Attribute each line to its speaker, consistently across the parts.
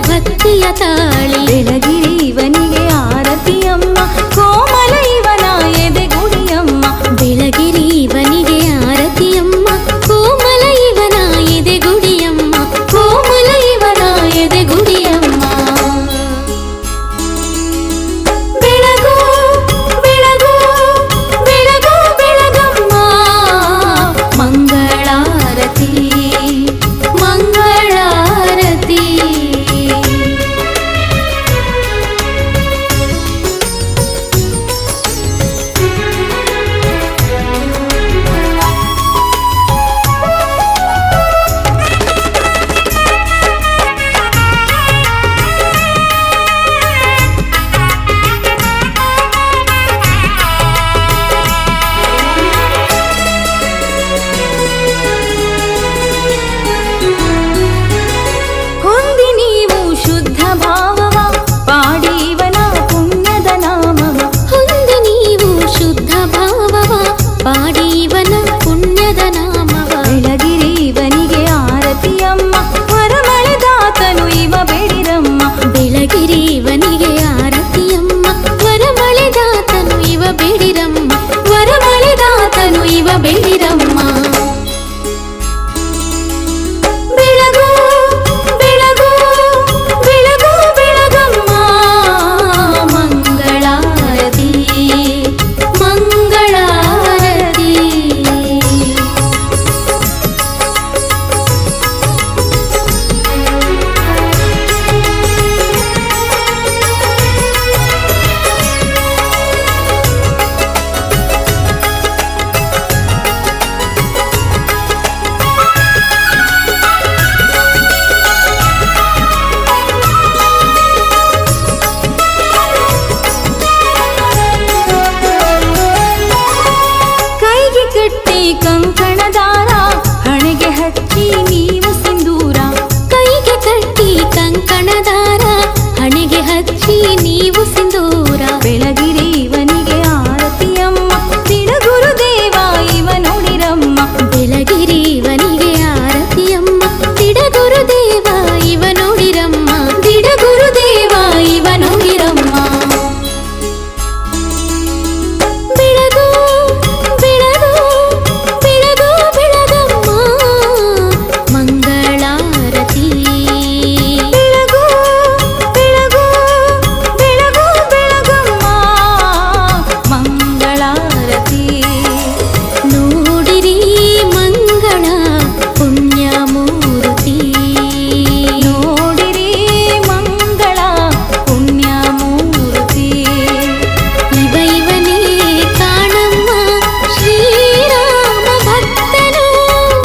Speaker 1: ಭಕ್ತಿಯ ತಾಳಿ
Speaker 2: ಬೆಳಗಿರಿ ಇವನಿಗೆ ಆರತಿಯಮ್ಮ, ಕೋಮಲ ಇವನ ಎದೆಗುಡಿಯಮ್ಮ.
Speaker 1: ಬೆಳಗಿರಿ ಇವನಿಗೆ ಆರತಿಯಮ್ಮ, ಕೋಮಲ ಇವನ ಎದೆಗುಡಿಯಮ್ಮ, ಕೋಮಲ ಇವನ ಎದೆಗುಡಿಯಮ್ಮ.
Speaker 2: ಬೆಳಗು ಬೆಳಗು ಬೆಳಗು ಬೆಳಗಮ್ಮ,
Speaker 1: ಮಂಗಳಾರತಿ ಮಂಗಳಾರತಿ.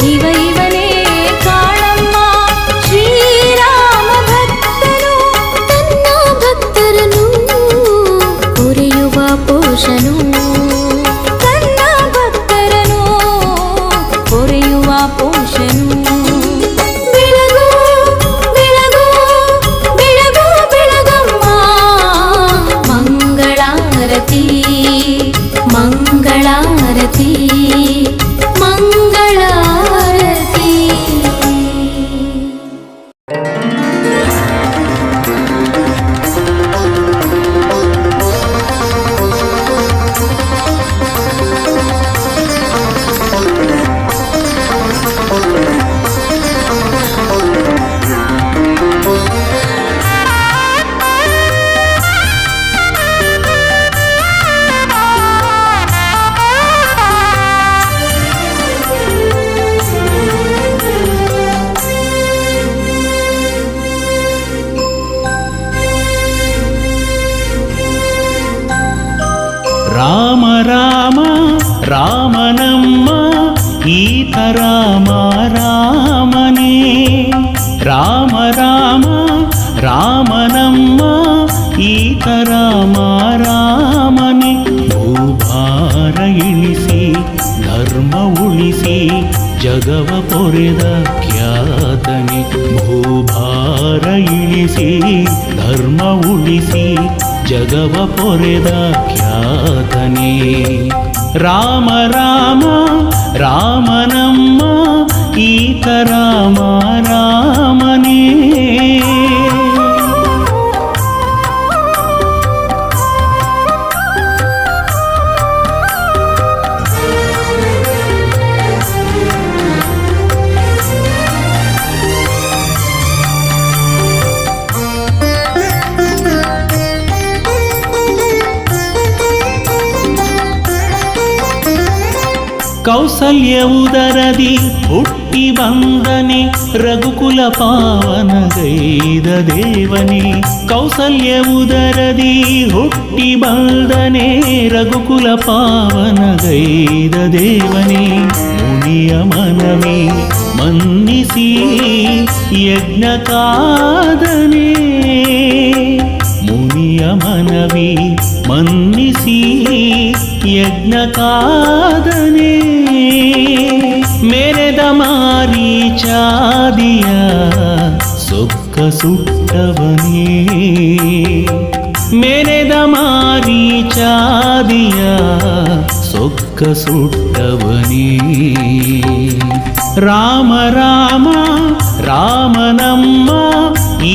Speaker 2: ಇವನೇ ಕಾಣಮ್ಮ ಶ್ರೀರಾಮ ಭಕ್ತನು
Speaker 1: ತನ್ನ ಭಕ್ತರನು ಪೊರೆಯುವ ಪೋಷನು
Speaker 2: ತನ್ನ ಭಕ್ತರನು ಪೊರೆಯುವ ಪೋಷನು ಬೆಳಗು ಬೆಳಗು ಬೆಳಗು ಬೆಳಗಮ್ಮ
Speaker 1: ಮಂಗಳಾರತಿ ಮಂಗಳಾರತಿ ಮಂಗಳಾರತಿ.
Speaker 3: ರಾಮ ರಾಮ ರಾಮನಮ್ಮ ಈತ ರಾಮ ರಾಮನೇ ರಾಮ ರಾಮ ರಾಮನಮ್ಮ ಈತ ರಾಮ ರಾಮನೇ ಭೂಭಾರ ಇಳಿಸಿ ಧರ್ಮ ಉಳಿಸಿ ಜಗವ ಪೊರೆದ ಖ್ಯಾತನೆ ಭೂಭಾರ ಇಳಿಸಿ ಧರ್ಮ ಉಳಿಸಿ ಜಗವ ಪೊರೆದ ಖ್ಯಾತನೇ ರಾಮ ರಾಮ ರಾಮನಮ್ಮ ಈತ ರಾಮ ರಾಮನೇ ಕೌಸಲ್ಯ ಉದರದಿ ಹುಟ್ಟಿ ಬಂದನೆ ರಘುಕುಲ ಪಾವನಗೈದ ದೇವನೇ ಕೌಸಲ್ಯ ಉದರದಿ ಹುಟ್ಟಿ ಬಂದನೆ ರಘುಕುಲ ಪಾವನಗೈದ ದೇವನೇ ಮುನಿಯ ಮನವಿ ಮನ್ನಿಸಿ ಯಜ್ಞ ಕಾದನೆ ಮುನಿಯ ಮನವಿ ಮನ್ನಿಸಿ ಯಜ್ಞ ಕಾದನೆ ಮೆರೆದ ಮಾರೀಚಾದಿಯ ಸೊಕ್ಕ ಸುಟ್ಟವನೇ ಮೆರೆದ ಮಾರೀಚಾದಿಯ ಸೊಕ್ಕ ಸುಟ್ಟವನೇ ರಾಮ ರಾಮ ರಾಮನಮ್ಮ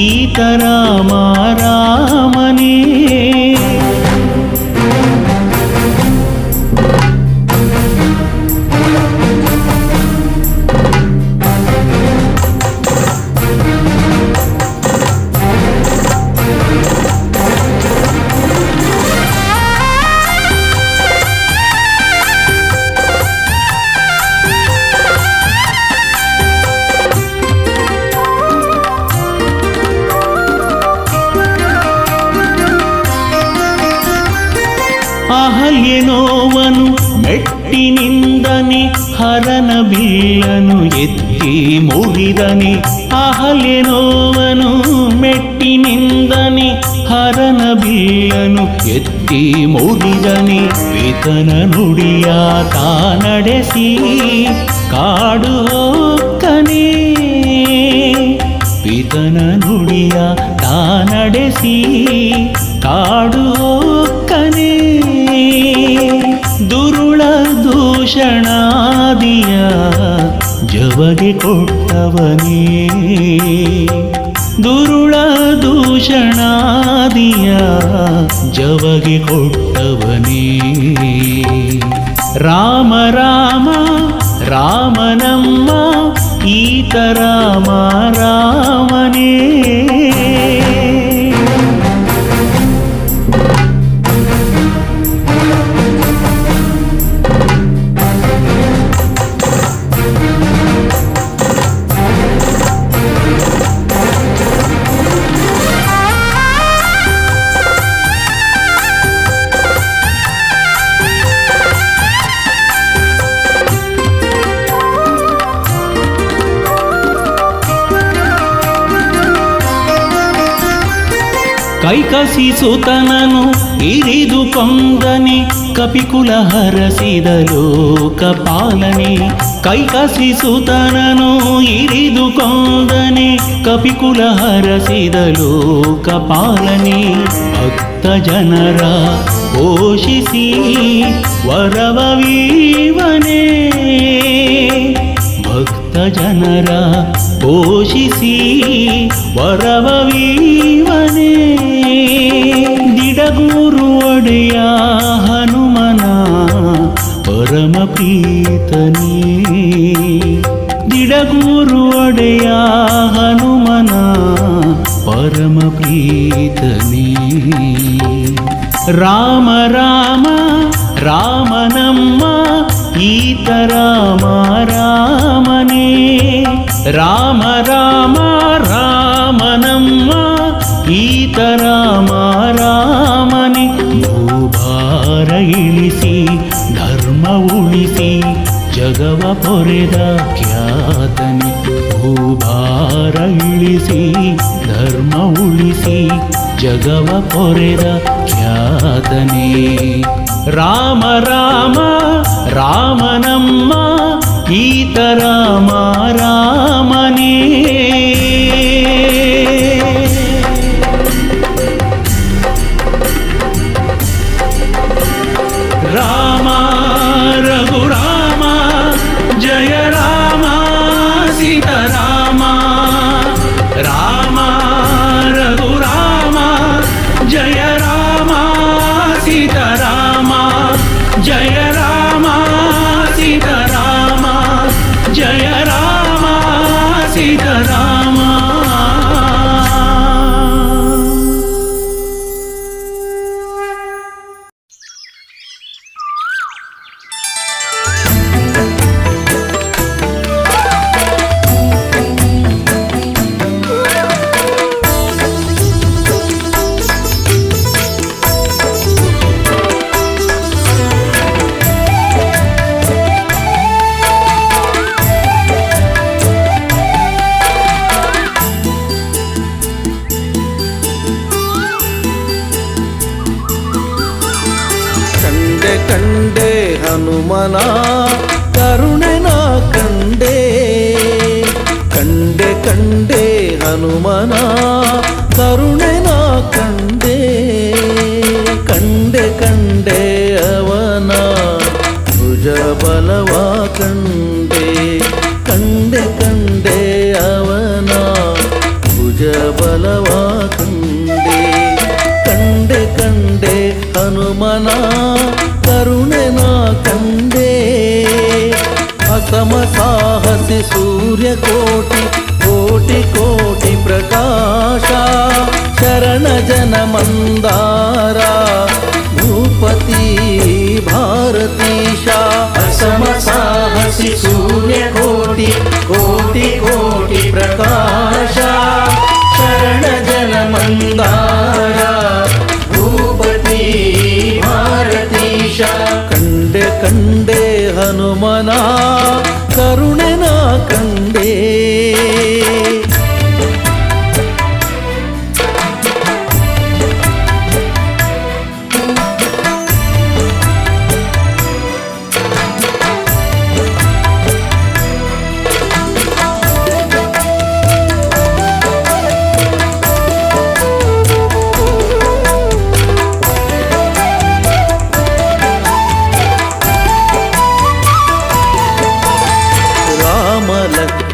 Speaker 3: ಈತ ರಾಮ ರಾಮನೇ ಅಹಲ್ಯನೋವನು ಮೆಟ್ಟಿನಿಂದನೆ ಹರನ ಬಿಲ್ಲನು ಎತ್ತಿ ಮುರಿದನೆ ಅಹಲ್ಯನೋವನು ಮೆಟ್ಟಿನಿಂದನೆ ಹರನ ಬಿಲ್ಲನು ಎತ್ತಿ ಮುರಿದನೆ ಪಿತನ ನುಡಿಯ ತಾ ನಡೆಸಿ ಕಾಡು ಹೋಕ್ಕನೆ ಪಿತನ ನುಡಿಯ ತಾ ನಡೆಸಿ ಕಾಡು ಹೋಕ್ಕನೆ ದುರುಳ ದೂಷಣಾದಿಯ ಜವಗೆ ಕೊಟ್ಟವನೇ ದುರುಳ ದೂಷಣಾದಿಯ ಜವಗೆ ಕೊಟ್ಟವನೇ ರಾಮ ರಾಮ ರಾಮನಮ್ಮ ಈತ ರಾಮ ರಾಮನೇ ಕೈಕಸಿಸುತನನು ಇರಿದು ಕೊಂದನೆ ಕಪಿಕುಲ ಹರಸಿದ ಲೋಕಪಾಲನೆ. ಕೈಕಸಿಸುತನನು ಇರಿದು ಕೊಂದನೆ ಕಪಿಕುಲ ಹರಸಿದ ಲೋಕಪಾಲನೆ. ಭಕ್ತ ಜನರ ಪೋಷಿಸಿ ವರವವೀವನೇ. ಭಕ್ತ ಜನರ ಪೋಷಿಸಿ ವರವವೀವನೇ. ದಿಡಗೂರು ಒಡೆಯ ಹನುಮನ ಪರಮ ಪ್ರೀತನೇ. ದಿಡಗೂರು ಒಡೆಯ ಹನುಮನ ಪರಮ ಪ್ರೀತನೇ. ರಾಮ ರಾಮ ರಾಮನಮ್ಮ ಈತ ರಾಮ ರಾಮನೇ. ರಾಮ ರಾಮ ರಾಮನಮ್ಮ ಈತ ರಾಮ ರಾಮನೇ. ಭೂಭಾರ ಇಳಿಸಿ ಧರ್ಮ ಉಳಿಸಿ ಜಗವ ಪೊರೆದ ಖ್ಯಾತನೆ. ಭೂಭಾರ ಇಳಿಸಿ ಧರ್ಮ ಉಳಿಸಿ ಜಗವ ಪೊರೆದ ಖ್ಯಾತನೆ. ರಾಮ ರಾಮ ರಾಮನಮ್ಮ ಈತ ರಾಮ ರಾಮನೇ. ರಾಮ ರಘುರಾಮ ಜಯ ರಾಮ ಸೀತಾರಾಮ. ರಾಮ ರಘುರಾಮ ಜಯ ರಾಮ ಸೀತಾರಾಮ. ಜಯ ರಾಮ ಸೀತಾರಾಮ. ಜಯ ರಾಮ ಸೀತಾರಾಮ.
Speaker 4: ಕಂಡೆ ಹನುಮನ ಕರುಣೆನ ಕಂಡೆ. ಕಂಡೆ ಕಂಡೆ ಹನುಮನ ಕರುಣೆನ ಕಂಡೆ. ಕಂಡೆ ಕಂಡೆ ಅವನ ಭುಜ ಬಲವ ಕಂಡೆ. ಕಂಡೆ ಕಂಡೆ ಅವನ ಭುಜ ಬಲವ ಕಂಡೆ. ಕಂಡೆ ಕಂಡೆ ಹನುಮನ ಕರುಣೆನ ಕಂಡೆ. ಅಸಮ ಸಾಹಸಿ ಸೂರ್ಯಕೋಟಿ ಕೋಟಿ ಕೋಟಿ ಪ್ರಕಾಶ. ಶರಣ ಜನ ಮಂದಾರ ಭೂಪತಿ ಭಾರತೀಶ. ಅಸಮ ಸಾಹಸಿ ಸೂರ್ಯಕೋಟಿ ಕೋಟಿ ಕೋಟಿ ಪ್ರಕಾಶ. ಶರಣ ಜನ ಮಂದಾರ ಭೂಪತಿ ಭಾರತೀಶ. ಕಂಡೆ ಕಂಡೆ ಹನುಮನ ಕರುಣೆನ ಕಂಡೆ.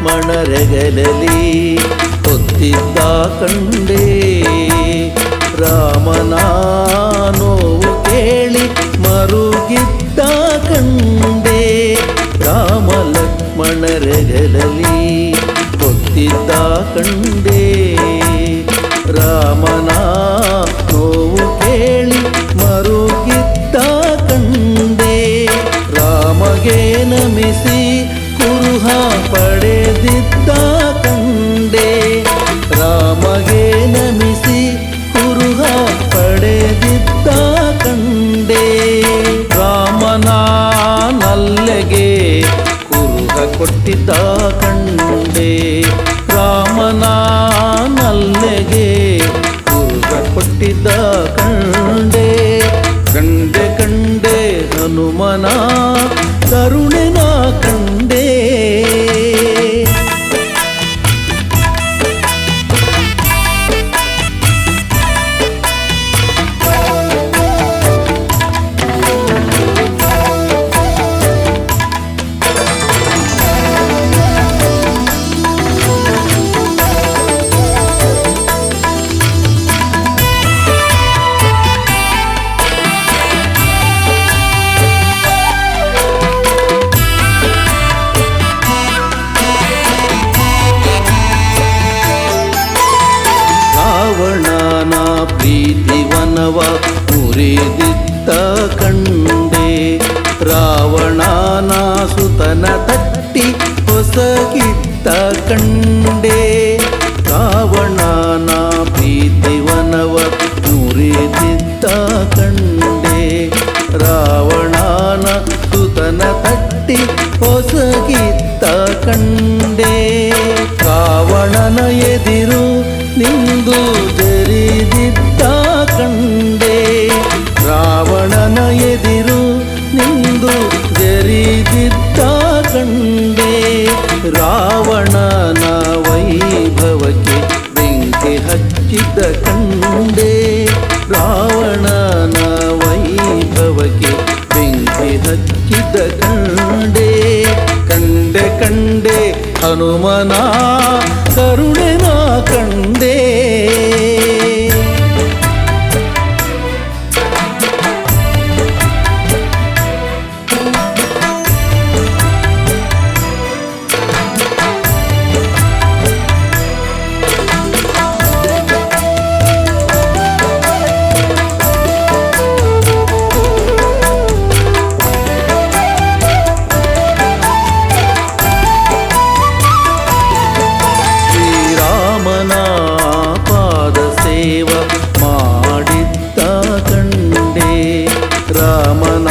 Speaker 4: ಲಕ್ಷ್ಮಣರೆಗಲಲಿ ಹೊತ್ತಿದ್ದ ಕಂಡೆ. ರಾಮನ ನೋವು ಕೇಳಿ ಮರುಗಿದ್ದ ಕಂಡೆ. ರಾಮ ಲಕ್ಷ್ಮಣರೆಗಲಲಿ ಹೊತ್ತಿದ್ದ ಕಂಡೆ. ರಾಮನ ನೋವು ಕೇಳಿ ಮರುಗಿದ್ದ ಕಂಡೆ. ರಾಮಗೆ ನಮಿಸಿ ಕುರುಹ ಪಡೆದಿದ್ದ ಕಂಡೆ. ರಾಮಗೆ ನಮಿಸಿ ಕುರುಹ ಪಡೆದಿದ್ದ ಕಂಡೆ. ರಾಮನ ನಲ್ಲೆಗೆ ಕುರುಹ ಕೊಟ್ಟಿದ್ದ ಕಂಡೆ. ರಾಮನ ನಲ್ಲೆಗೆ ಕುರುಹ ಕೊಟ್ಟಿದ್ದ ಹನುಮನ ಕರುಣೆ ನಾ ಕಂಡೆ. ರಾವಣನ ಪ್ರೀತಿವನವ ಮುರಿದಿದ್ದ ಕಂಡೆ. ರಾವಣನ ಸುತನ ತಟ್ಟಿ ಹೊಸಗಿದ್ದ ಕಂಡೆ. ರಾವಣನ ಪ್ರೀತಿವನವ ಮುರಿದಿದ್ದ ಕಂಡೆ. ರಾವಣನ ಸುತನ ತಟ್ಟಿ ಹೊಸಗಿದ್ದ ಕಂಡೆ. ರಾವಣನ ಎದಿರು ನಿಂದು ಜರಿದಿದ್ದ ಕಂಡೆ. ರಾವಣನ ಎದಿರು ನಿಂದು ಜರಿದಿದ್ದ ಕಂಡೆ. ರಾವಣನ ವೈಭವಕ್ಕೆ ಬೆಂಕಿ ಹಚ್ಚಿದ ಕಂಡೆ. ರಾವಣನ ವೈಭವಕ್ಕೆ ಬೆಂಕಿ ಹಚ್ಚಿದ ಕಂಡೆ. ಕಂಡೆ ಕಂಡೆ ಹನುಮನ ಕರುಣೆ ನಾ ಕಂಡೆ. ಶ್ರೀರಾಮನ ಪಾದ ಸೇವ ಮಾಡಿದ್ದ ಕಂಡೆ. ರಾಮನ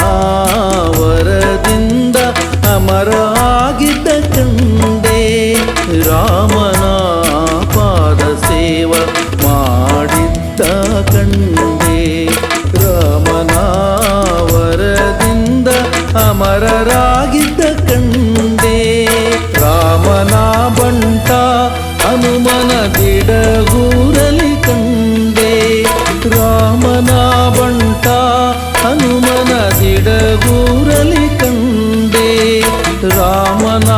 Speaker 4: ವರದಿಂದ ಅಮರ ಆಗಿದ್ದ ಕಂಡೆ. ರಾಮನ ಪಾದ ಸೇವ ಮಾಡಿದ್ದ ಕಂಡೆ. ರಾಮನ ವರದಿಂದ ಅಮರರಾಗಿದ್ದ ಕಂಡೆ. ರಾಮನ ಬಂಟ ಹನುಮನ ದಿಡಗೂರಲಿ ಕಂಡೆ. ರಾಮನ ಬಂಟ ಹನುಮನ ದಿಡಗೂರಲಿ ಕಂಡೆ. ರಾಮನ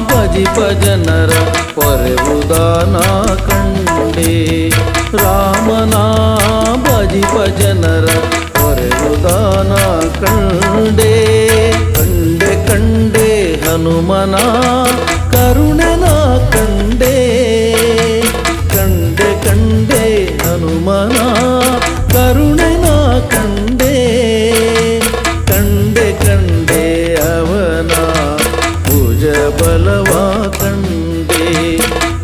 Speaker 4: ಭಜಿಪ ಜನರ ಪೊರೆವುದಾನ ಕಂಡೆ. ರಾಮನ ಭಜಿಪ ಜನರ ಪೊರೆವುದಾನ ಕಂಡೆ. ಕಂಡೆ ಕಂಡೆ ಹನುಮನ ಕರುಣೆ ನಾ ಕಂಡೆ. ಕಂಡೆ ಕಂಡೆ ಹನುಮನ ಕರುಣೆ ನಾ ಕಂಡೆ. ಕಂಡೆ ಕಂಡೆ ಅವನ ಭುಜ ಬಲವ ಕಂಡೆ.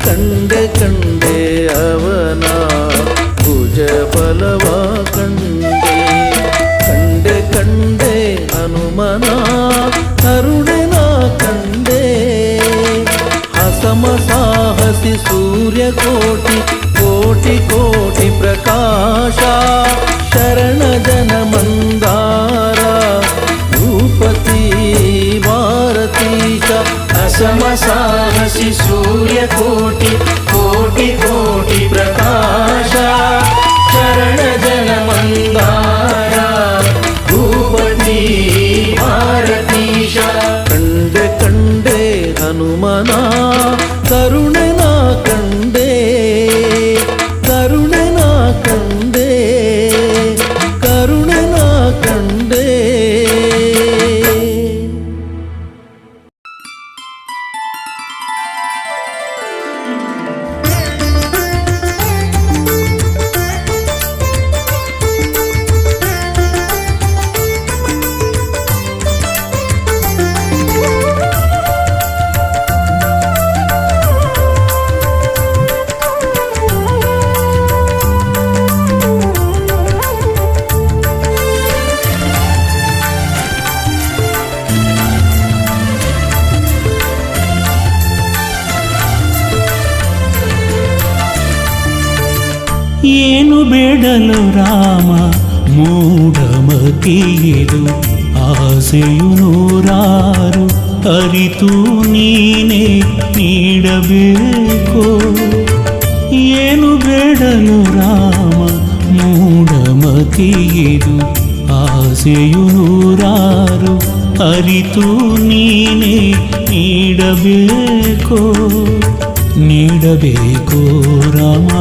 Speaker 4: ಕಂಡೆ ಕಂಡೆ ಅವನ ಭುಜ ಬಲವ ಕಂಡೆ. ಕಂಡೆ ಕಂಡೆ ಹನುಮನ ಕರುಣೆ ನಾ ಕಂಡೆ. ಹಸಮ ಸಾಹಸಿ ಸೂರ್ಯ ಕೋಟಿ ಕೋಟಿ ಕೋಟಿ ಪ್ರಕಾಶ. ಶರಣ ಜನ ಮಂದಾರ ಭೂಪತಿ ಭಾರತೀಶ.
Speaker 3: ಅಸಮ ಸಾಹಸಿ ಸೂರ್ಯ ಕೋಟಿ ಕೋಟಿ ಕೋಟಿ ಪ್ರಕಾಶ. ಶರಣ ಜನ ಮಂದಾರ ಭೂಪತಿ ಭಾರತೀಶ.
Speaker 4: ಕಂಡೆ ಕಂಡೆ ಹನುಮನ ಕರುಣೆ ನಾ ಕಂಡೆ. ಕರುಣೆ ನಾ ಕಂಡೆ. ಕರುಣೆ ನಾ ಕಂಡೆ.
Speaker 3: ಏನು ಬೇಡಲು ರಾಮ ಮೂಢಮತಿಯಿದು
Speaker 5: ಆಸೆಯು ನೂರಾರು ಅರಿತು ನೀನೇ ನೀಡಬೇಕು. ಏನು ಬೇಡಲು ರಾಮ ಮೂಢಮತಿಯಿದು, ಆಸೆಯು ನೂರಾರು ಅರಿತು ನೀನೇ ನೀಡಬೇಕು. ನೀಡಬೇಕು ರಾಮ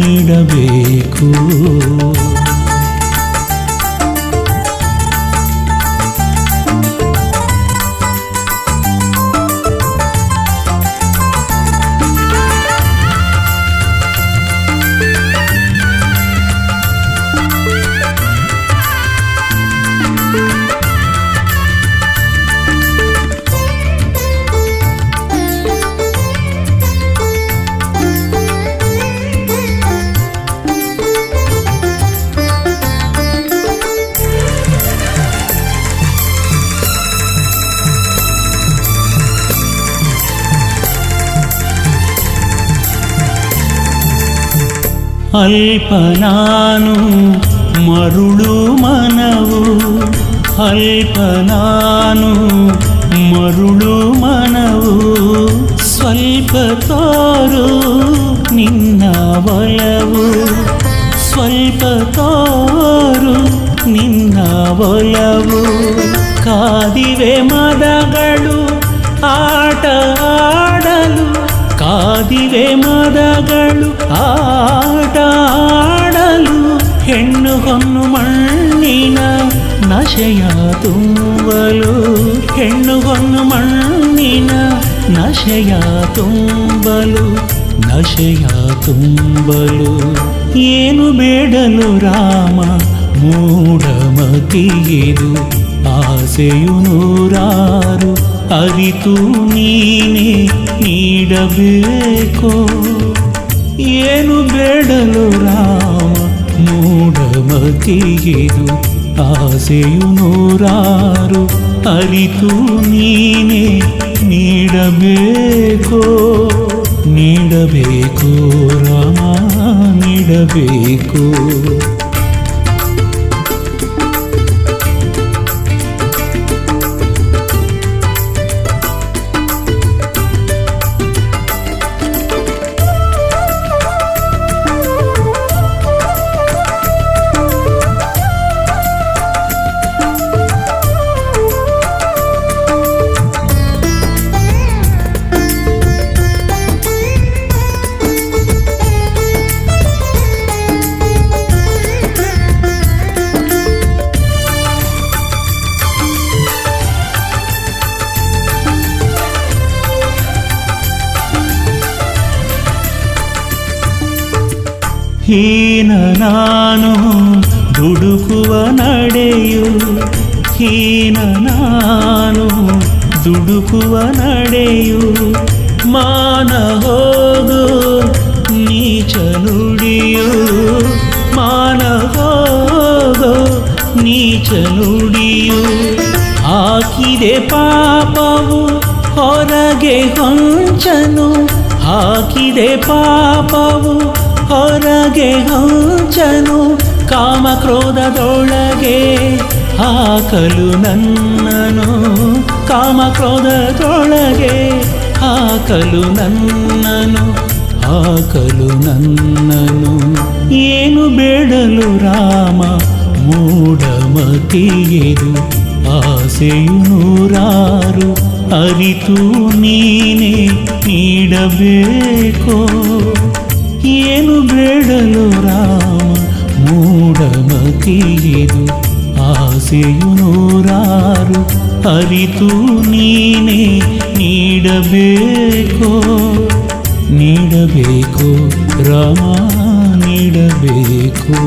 Speaker 5: ನೀಡಬೇಕು. ಅಲ್ಪನಾನು ಮರುಳು ಮನವು, ಅಲ್ಪನಾನು ಮರುಳು ಮನವು, ಸ್ವಲ್ಪ ತೋರು ನಿನ್ನ ಒಲವು, ಸ್ವಲ್ಪ ತೋರು ನಿನ್ನ ಒಲವು. ಕಾದಿವೆ ಮದಗಳು ಆಟ ಆಡಲು, ಕಾದಿವೆ ಮದಗಳು ಆಟ ಆಡಲು. ಹೆಣ್ಣು ಹೊನ್ನು ಮಣ್ಣಿನ ನಶೆಯ ತುಂಬಲು, ಹೆಣ್ಣು ಹೊನ್ನು ಮಣ್ಣಿನ ನಶೆಯ ತುಂಬಲು, ನಶೆಯ ತುಂಬಲು. ಏನು ಬೇಡಲು ರಾಮ ಮೂಢಮತಿಯಿದು, ಆಸೆಯು ನೂರಾರು ಅರಿತು ನೀನೇ ನೀಡಬೇಕು. ಏನು ಬೇಡಲು ರಾಮ ಮೂಢಮತಿಯಿದು, ಆಸೆಯು ನೂರಾರು ಅರಿತು ನೀನೇ ನೀಡಬೇಕು. ನೀಡಬೇಕು ರಾಮ ನೀಡಬೇಕು. ಹೀನ ನಾನು ದುಡುಕುವ ನಡೆಯು, ಹೀನ ನಾನು ದುಡುಕುವ ನಡೆಯು. ಮಾನ ಹೋಗು ನೀಚ ನುಡಿಯು, ಮಾನ ಹೋಗು ನೀಚ ನುಡಿಯು. ಹಾಕಿದೆ ಪಾಪವು ಹೊರಗೆ ಹೊಂಚನು, ಹಾಕಿದೆ ಪಾಪವು ಹೊರಗೆ ಹೊಂಚನು. ಕಾಮಕ್ರೋಧದೊಳಗೆ ಹಾಕಲು ನನ್ನನು, ಕಾಮಕ್ರೋಧದೊಳಗೆ ಹಾಕಲು ನನ್ನನು, ಹಾಕಲು ನನ್ನನು. ಏನು ಬೇಡಲು ರಾಮ ಮೂಢಮತಿಯಿದು, ಆಸೆಯು ನೂರಾರು ಅರಿತು ನೀನೇ ನೀಡಬೇಕು. ಏನು ಬೇಡಲು ರಾಮ ಮೂಢಮತಿಯಿದು, ಆಸೆಯು ನೂರಾರು ಅರಿತು ನೀನೇ ನೀಡಬೇಕು. ನೀಡಬೇಕು ರಾಮ ನೀಡಬೇಕು.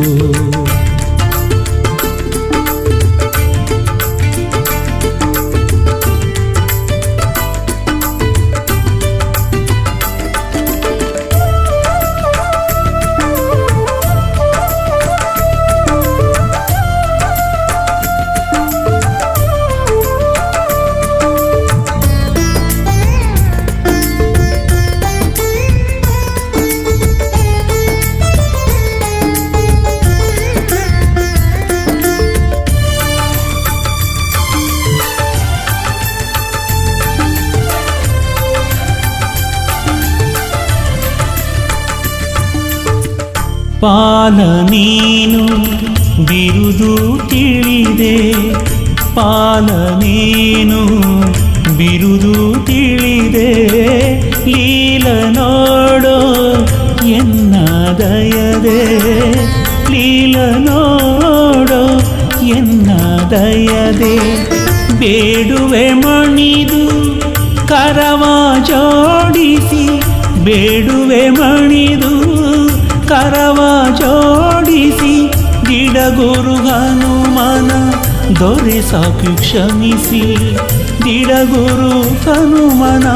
Speaker 5: ಪಾಲ ನೀನು ಬಿರುದು ತಿಳಿದೆ, ಪಾಲ ನೀನು ಬಿರುದು ತಿಳಿದೆ, ಲೀಲ ನೋಡೋ ಎನ್ನ ದಯದೆ, ಲೀಲ ನೋಡೋ ಎನ್ನ ದಯದೆ. ಬೇಡುವೆ ಮಣಿದು ಕರವ ಜೋಡಿಸಿ, ಬೇಡುವೆ ಮಣಿದು ಕರವ ಜೋಡಿಸಿ, ದಿಡಗುರು ಹನುಮನ ದೊರೆ ಸಾಕು ಕ್ಷಮಿಸಿ, ದಿಡಗುರು ಹನುಮನ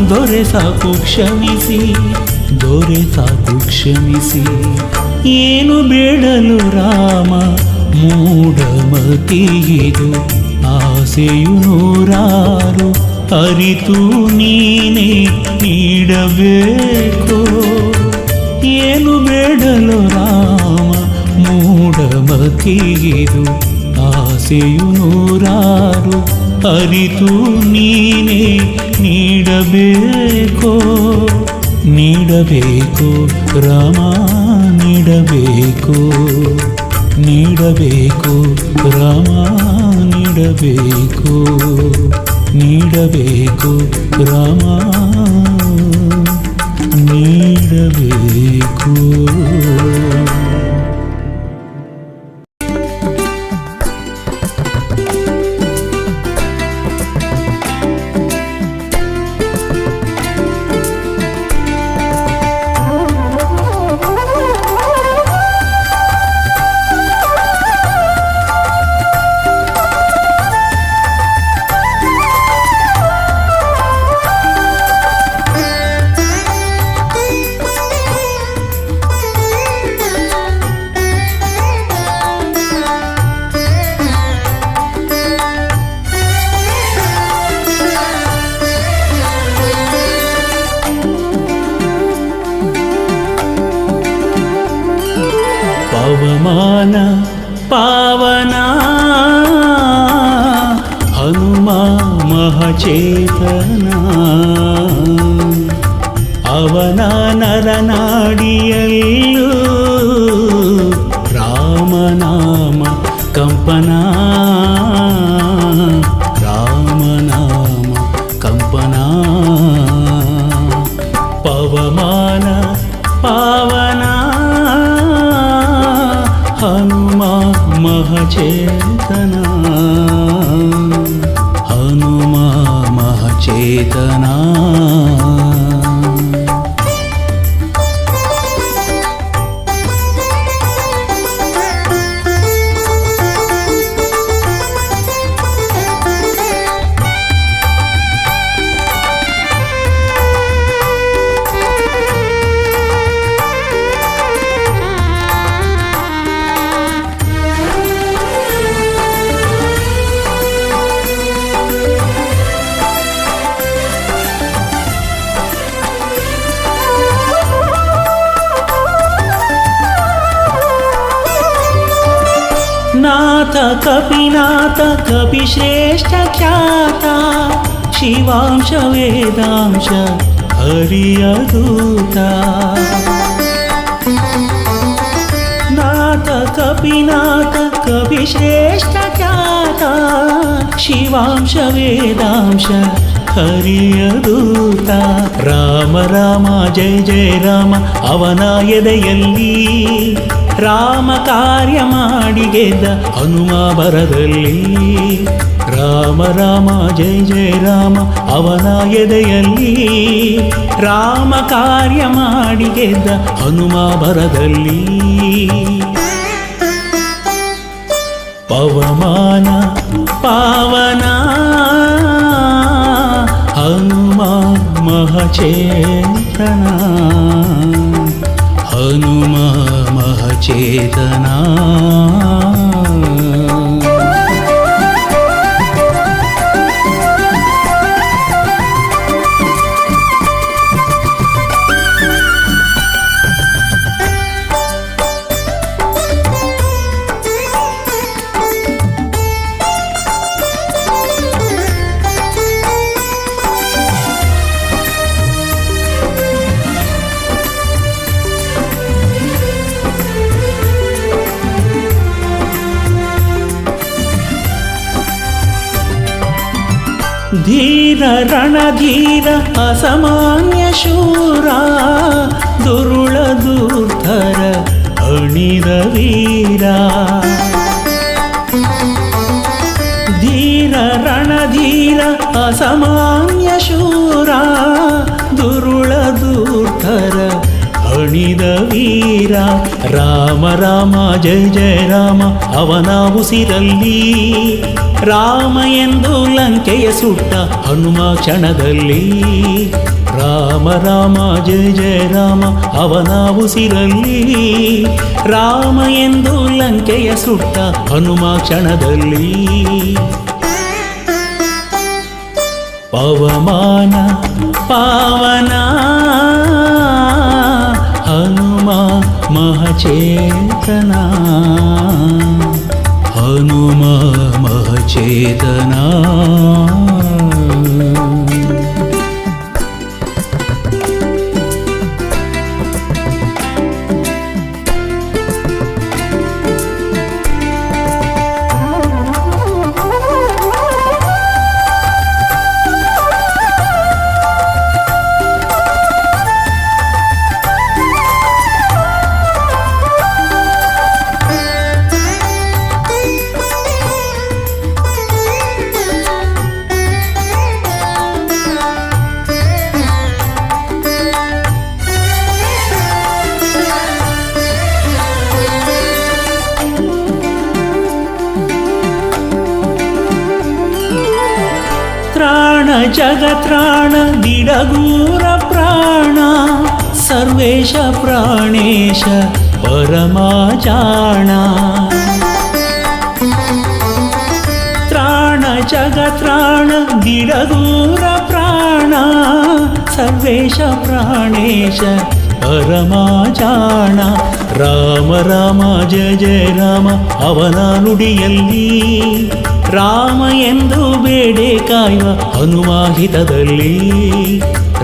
Speaker 5: ದೊರೆ ಸಾಕು ಕ್ಷಮಿಸಿ, ದೊರೆ ಸಾಕು ಕ್ಷಮಿಸಿ. ಏನು ಬೇಡಲು ರಾಮ ಮೂಢಮತಿಯಿದು, ಆಸೆಯು ನೂರಾರು ಅರಿತು ನೀನೇ ನೀಡಬೇಕು. ಏನು ಬೇಡಲು ರಾಮ ಮೂಢಮತಿಯಿದು, ಆಸೆಯು ನೂರಾರು ಅರಿತು ನೀನೇ ನೀಡಬೇಕು. ನೀಡಬೇಕು ರಾಮ ನೀಡಬೇಕು, ನೀಡಬೇಕು ರಾಮ ನೀಡಬೇಕು, ನೀಡಬೇಕು ರಾಮ ನೀಡಬೇಕು. ಪವಮಾನ ಪಾವನ ಹನುಮ ಮಹಚೇತನ, ಅವನ ನರನಾಡಿಯಲ್ಲೂ ರಾಮನಾಮ ಕಂಪನ, ರಾಮನಾಮ ಕಂಪನ. ಪವಮಾನ ಪಾವನ ಹನುಮ ಮಹಚೇತನ, ಹನುಮ ಮಹಚೇತನ. नाथ कपिनाथ कपिश्रेष्ठ ख्याता, शिवांश वेदांश हरियदूता. नाथ कपिनाथ कपिश्रेष्ठ ख्याता, शिवांश वेदांश ಹರಿಯದೂತ. ರಾಮ ರಾಮ ಜಯ ಜಯ ರಾಮ ಅವನ ಎದೆಯಲ್ಲಿ, ರಾಮ ಕಾರ್ಯ ಮಾಡಿ ಗೆದ್ದ ಹನುಮ ಬರದಲ್ಲಿ. ರಾಮ ರಾಮ ಜಯ ಜಯ ರಾಮ ಅವನ ಎದೆಯಲ್ಲಿ, ರಾಮ ಕಾರ್ಯ ಮಾಡಿ ಗೆದ್ದ ಹನುಮ ಬರದಲ್ಲಿ. ಪವಮಾನ ಪಾವನ ಹನುಮ ಮಹಚೇತನ, ಹನುಮ ಮಹಚೇತನ. ಧೀರ ರಣಧೀರ ಅಸಾಮಾನ್ಯ ಶೂರ ದುರುಳ ದುರ್ಧರ ಅಣಿದ ವೀರ ಧೀರ ರಣಧೀರ ಅಸಾಮಾನ್ಯ ಶೂರ ದುರುಳ ದುರ್ಧರ ಅಣಿದ ವೀರ ರಾಮ ರಾಮ ಜಯ ಜಯ ರಾಮ ಅವನ ಉಸಿರಲ್ಲಿ ರಾಮ ಎಂದು ಲಂಕೆಯ ಸುಟ್ಟ ಹನುಮ ಕ್ಷಣದಲ್ಲಿ ರಾಮ ರಾಮ ಜಯ ಜಯ ರಾಮ ಅವನ ಉಸಿರಲ್ಲಿ ರಾಮ ಎಂದು ಲಂಕೆಯ ಸುಟ್ಟ ಹನುಮ ಕ್ಷಣದಲ್ಲಿ ಪವಮಾನ ಪಾವನ ಹನುಮ ಮಹಚೇತನ ಹನುಮ ಮಹಚೇತನ ತ್ರಾಣ ಜಗತ್ರಾಣ ದಿಡಗೂರ ಪ್ರಾಣ ಸರ್ವೇಶ ಪ್ರಾಣೇಶ ಪರಮಾಜಾಣ ತ್ರಾಣ ಜಗತ್ರಾಣ ದಿಡಗೂರ ಪ್ರಾಣ ಸರ್ವೇಶ ಪ್ರಾಣೇಶ ಪರಮಾಜಾಣ ರಾಮ ರಾಮ ಜಯ ಜಯ ರಾಮ ಅವನ ನುಡಿಯಲ್ಲಿ ರಾಮ ಎಂದು ಬೇಡೆ ಕಾಯುವ ಹನುಮಾಹಿತದಲ್ಲಿ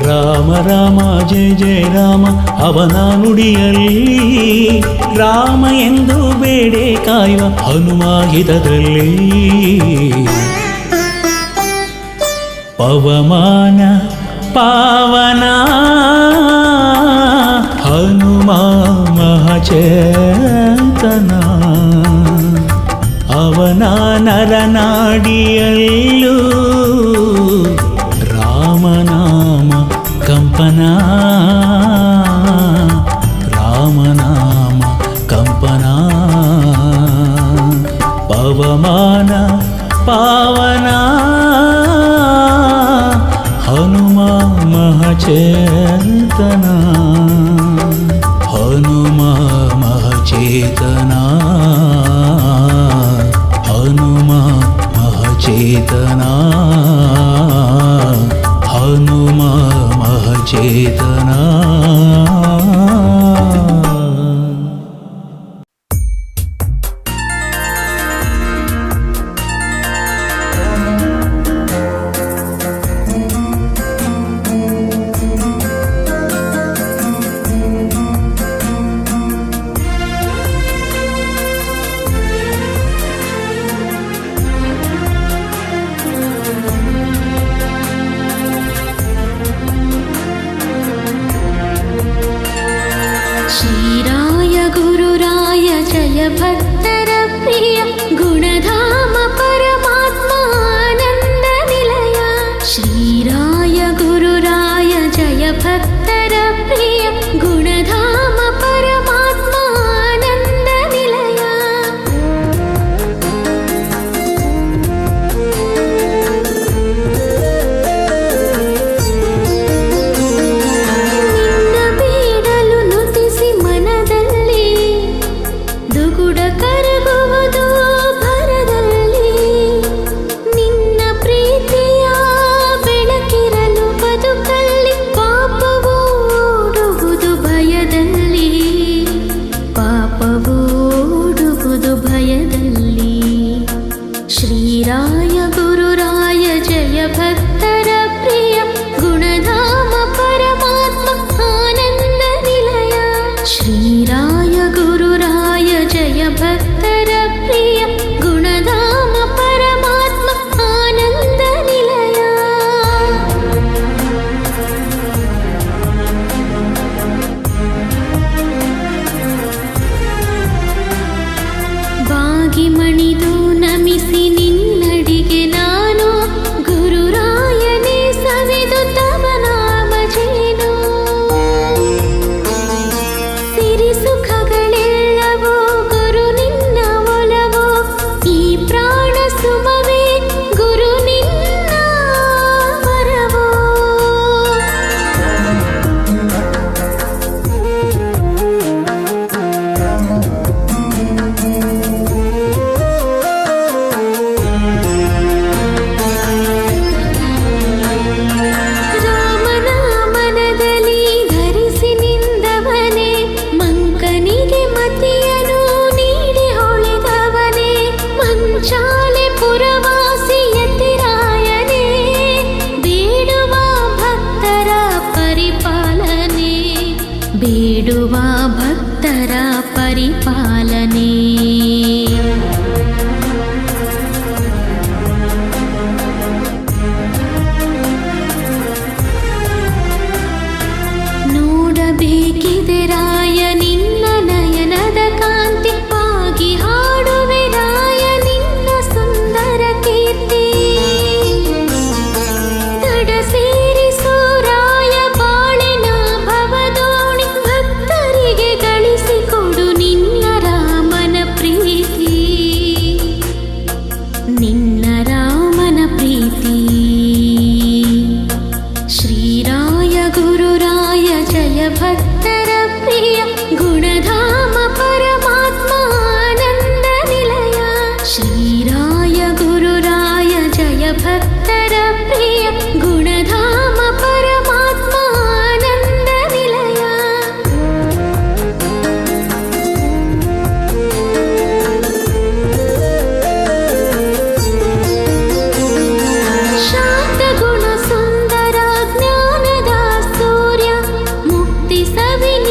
Speaker 5: ರಾಮ ರಾಮ ಜಯ ಜಯ ರಾಮ ಅವನ ನುಡಿಯಲ್ಲಿ ರಾಮ ಎಂದು ಬೇಡೆ ಕಾಯುವ ಹನುಮಾಹಿತದಲ್ಲಿ ಪವಮಾನ ಪಾವನ ಹನುಮ ಮಹಚೇತನ ಅವನ ನರನಾಡಿಯಲ್ಲೂ ರಾಮನಾಮ ಕಂಪನ ರಾಮನಾಮ ಕಂಪನ ಪವಮಾನ ಪಾವನ ಹನುಮ ಮಹಚೇತನ ಹನುಮ ಮಹಚೇತನ ಹನುಮ ಮಹಚೇತನ ಹನುಮ ಮಹಚೇತನ
Speaker 1: श्रीराय गुरुराय जय भक्तर प्रिय गुणधाम परमात्मानंद निलय श्रीराय गुरुराय जय भक्तर प्रिय गुणधाम परमात्मानंद निलय ನಿನ್ನ ಬೇಡಲು ನುತಿಸಿ ಮನದಲ್ಲಿ ದುಗುಡ ಕರಗುವುದು ಬೇಡುವ ಭಕ್ತರ ಪರಿಪಾಲನೆ. ನೋಡಬೇಕಿದೆ ರಾಯ ನಿನ್ನ ನಯನದ ಕಾಂತಿ, ಪಾಗಿ ಹಾಡುವೆ ರಾಯ ನಿನ್ನ ಸುಂದರ ಕೀರ್ತಿ. ದಡ ಸೇರಿಸೋ ರಾಯ ಬಾಳಿನ ಭವದೋಣಿ, ಭಕ್ತರಿಗೆ ಗಳಿಸಿಕೊಡು ನಿನ್ನ ರಾಮನ ಪ್ರೀತಿ, ನಿನ್ನ ರಾಮನ ಪ್ರೀತಿ. ಶ್ರೀರಾಯ ಗುರುರಾಯ ಜಯ ಭಕ್ತರ ಪ್ರಿಯ, ಗುಣಧಾಮ ಪರಮಾತ್ಮ ಆನಂದ ನಿಲಯ. ಶ್ರೀರಾಯ ಗುರುರಾಯ ಜಯ ಭಕ್ತರ ಪ್ರಿಯ, ಗುಣಧಾಮ ಪರಮಾತ್ಮ ಆನಂದ ನಿಲಯ. ಶಾಂತ ಗುಣ ಸುಂದರ ಜ್ಞಾನದ ಸೂರ್ಯ, ಮುಕ್ತಿ ಸವಿನ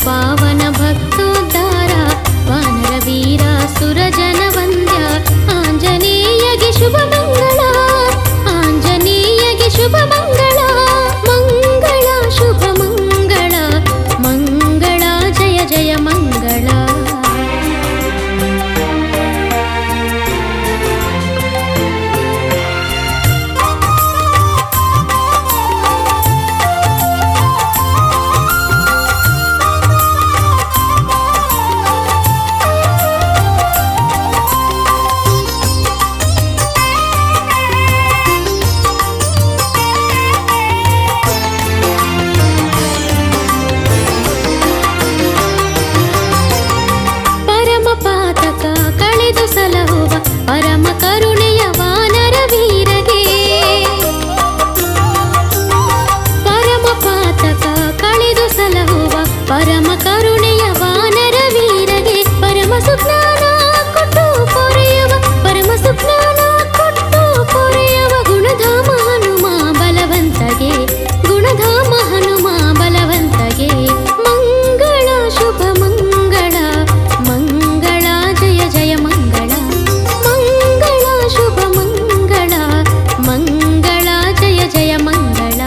Speaker 1: ಪಾವನ ಭಕ್ತೋದ್ಧಾರ ವಾನರ ವೀರ ಸುರಜನ ವಂದ್ಯ ಆಂಜನೇಯಗೆ ಶುಭ ಮಂಗಳ ಆಂಜನೇಯಗೆ ಶುಭ ಮಂಗಳ ಮಂಗಳ ಶುಭ ಮಂಗಳ ಮಂಗಳ ಜಯ ಜಯ ಮಂಗಳ ಪರಮ ಕರುಣೆಯ ವಾನರ ವೀರಗೆ ಪರಮ ಪಾತಕ ಕಳೆದು ಸಲಹುವ ಪರಮ ಕರುಣೆಯ ವಾನರ ವೀರಗೆ ಪರಮ ಸುಜ್ಞಾನ ಕೊಟ್ಟು ಪೊರೆಯುವ ಪರಮ ಸುಜ್ಞಾನ ಕೊಟ್ಟು ಪೊರೆಯುವ ಗುಣಧಾಮ ಹನುಮ ಬಲವಂತಗೆ ಗುಣಧಾಮ ಹನುಮ ಬಲವಂತಗೆ ಮಂಗಳ ಶುಭ ಮಂಗಳ ಮಂಗಳ ಜಯ ಜಯ ಮಂಗಳ ಶುಭ ಮಂಗಳ ಮಂಗಳ ಜಯ ಜಯ ಮಂಗಳ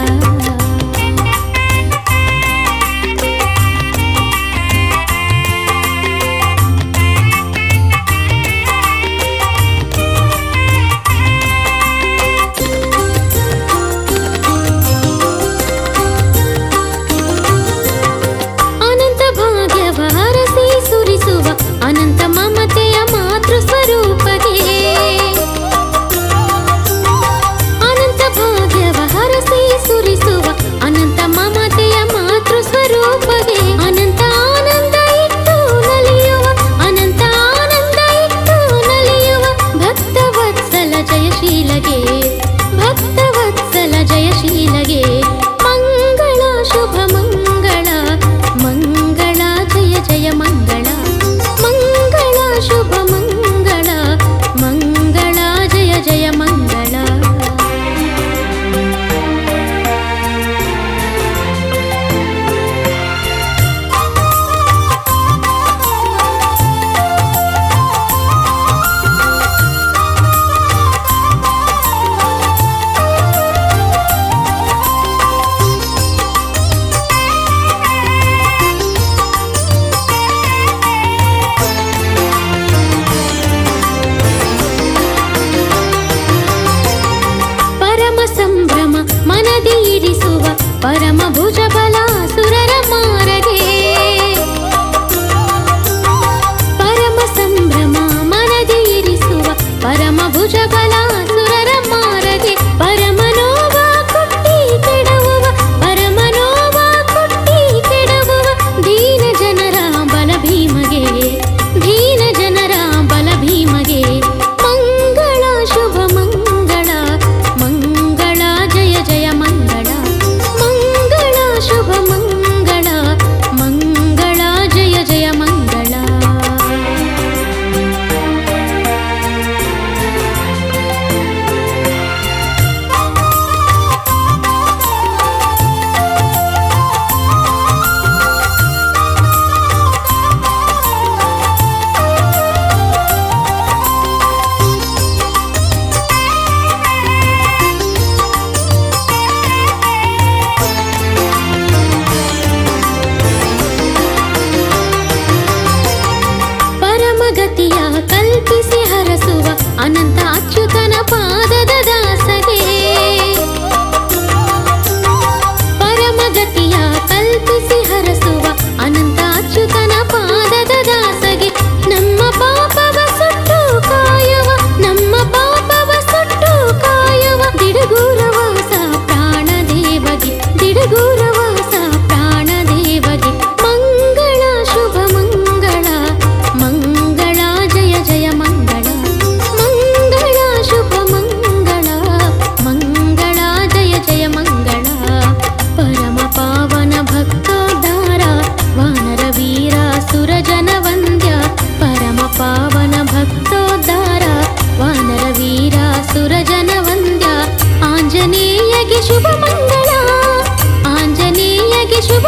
Speaker 1: ಅನಂತ ಭಾಗ್ಯವ ಹರಸಿ ಸುರಿಸುವ ಅನಂತ ಮಮತೆಯ ಮಾತೃ ಸ್ವರೂಪಗೆ ಸುರಿಸುವ ಅನಂತ ಮಮತೆಯ ಮಾತೃ ಸ್ವರೂಪಗೆ ಅನಂತ ಆನಂದ ಇಟ್ಟು ನಲಿಯುವ ಅನಂತ ಆನಂದ ಇಟ್ಟು ನಲಿಯುವ ಭಕ್ತವತ್ಸಲ ಜಯಶೀಲಗೆ ಭಕ್ತವತ್ಸಲ ಜಯಶೀಲಗೆ ಮಂಗಳ ಶುಭ ಮಂಗಳ ಮಂಗಳ ಜಯ ಜಯ ಮಂಗಳ ಮಂಗಳ ಶುಭ ಮಂಗಳ ಮಂಗಳ ಜಯ ಜಯ ಮಂಗಳ ಸಂಭ್ರಮ ಮನದಿ ಇರಿಸುವ ಪರಮ ಭುಜ ಬಲ ಸುರರ ಮಾರಗೆ ಪರಮ ಸಂಭ್ರಮ ಮನದಿ ಇರಿಸುವ ಪರಮ ಭುಜ ಬಲ ಸುರರ ಮಾರಗೆ ಪರಮನೋವ ಕೊಟ್ಟಿ ಕೆಡವುವ ಪರಮನೋವ ಕೊಟ್ಟಿ ಕೆಡವುವ ದೀನ ಜನರ ಬಲ ಭೀಮಗೆ ದೀನ ಜನರ ಬಲ ಭೀಮಗೆ ಮಂಗಳ ಶುಭ ಮಂಗಳ ಮಂಗಳ ಜಯ ಜಯ ಮಂಗಳ ಮಂಗಳ ಶುಭ ಮಂಗಳ ಮಂಗಳ ಜಯ ಜಯ ಮಂಗಳ ಪರಮಗತಿಯ ಕಲ್ಪಿಸಿ ಹರಸುವ ಅನಂತ ಅಚ್ಯುತನ ಪಾದದ ದಾಸಗೆ ಪರಮಗತಿಯ ಕಲ್ಪಿಸಿ ಹರಸುವ ಅನಂತ ಅಚ್ಯುತನ ಪಾದದ ದಾಸಗೆ ನಮ್ಮ ಪಾಪವ ಸುಟ್ಟು ಕಾಯುವ ನಮ್ಮ ಪಾಪವ ಸುಟ್ಟು ಕಾಯುವ ದಿಡಗೂರವಾಸ ಪ್ರಾಣದೇವಗೆ ದಿಡಗೂರವಾಸ ಪ್ರಾಣದೇವಗೆ ಮಂಗಳ ಶುಭ ಮಂಗಳ ಮಂಗಳ ಜಯ ಜಯ ಮಂಗಳ ಮಂಗಳ ಶುಭ ಮಂಗಳ ಮಂಗಳ ಜಯ ಜಯ ಮಂಗಳ ಪರಮ ಪಾವನ ಭಕ್ತೋದ್ಧಾರ ವಾನರ ವೀರ ಸುರಜನ ವಂದ್ಯ ಪರಮ ಪಾವನ ಭಕ್ತೋದ್ಧಾರ ವಾನರ ವೀರ ಸುರಜನ ವಂದ್ಯ ಆಂಜನೇಯಗೆ ಶುಭ ಮಂಗಳ ಆಂಜನೇಯಗೆ ಶುಭ